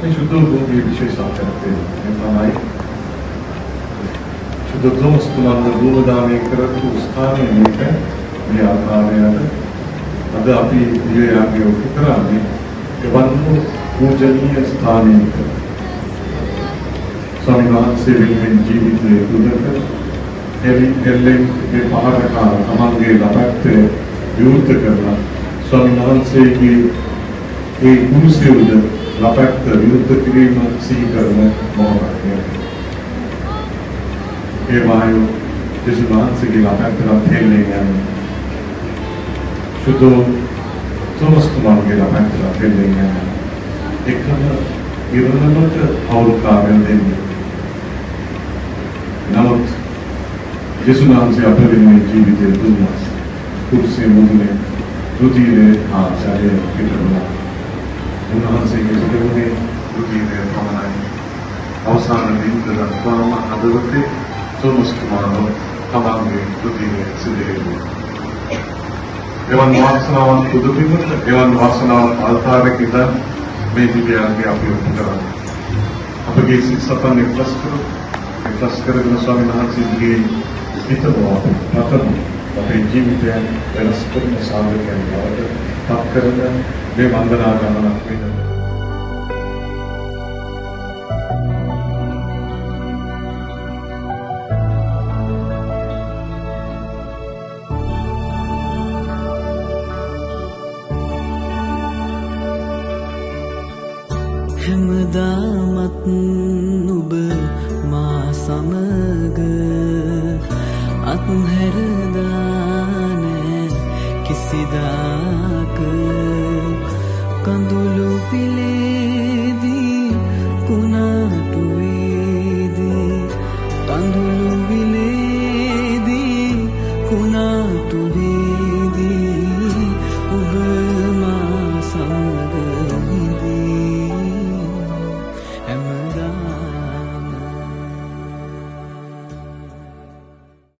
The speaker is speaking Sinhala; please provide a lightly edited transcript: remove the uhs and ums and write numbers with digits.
මේ සුදු භූමියේ විශේෂත්වයක් තියෙනවා. මේ තමයි සුදු ගොස්තුමන්ගේ භූමදානය කරපු ස්ථානයේ මේක මේ ආකාරයට අද අපි දිව්‍යයාගේ ඔප්පු කරන්නේ එවන් වූ පූජනීය ස්ථානයක ස්වාමීන් වහන්සේ වෙනුවෙන් ජීවිතයේ තුලක එල්ලෙන් මේ පහරකා තමන්ගේ ලබැත්ත විවෘත කරලා ස්වාමීන් වහන්සේගේ ඒ කුරුසියුද ලබැත්ත විවෘත කිරීම සිහි කරන මොහොතක්. ඒ වායු යේසුස් වහන්සේගේ ලබැත්තට හෙල්ලෙන් යන සුදු තෝමස් තුමාගේ ලබැත්තට හෙල්ලෙන් යන එකම ඉරණමට අවුරුකාරයන් දෙන්නේ. නමුත් යේසුස් වහන්සේ අප වෙනුවෙන් ජීවිතය දුන්නා. කුරුසිය මුදුනේ රුධිරේ ආචාර්ය පිටුලා. උන්වහන්සේගේ සුදුනේ රුධිරේ පමණයි. අවසාන දිනක දක්වාම අදවතේ තෝමස් කුමාරෝ තමන්ගේ රුධිරේ සිදුවේ. එවන් වාසනාවක් පුදුබිමට එවන් වාසනාවක් අල්තාරයක ඉඳන් මේ දිව්‍යයන්ගේ අපි උපු කරන්නේ. අපගේ සිත් සතන් එක්ලස් කරගෙන ස්වාමීන් වහන්සේගේ හිතව අපතම අපේ ජීවිතයන් වෙනස් කරන සාධකයන් බවට පත් කරන මේ වන්දනා ගමනක් වෙනවා. හැමදාමත් නුඹ මා සමග අත්හැරදානෑ කිසිදාක කඳුළු පිලේ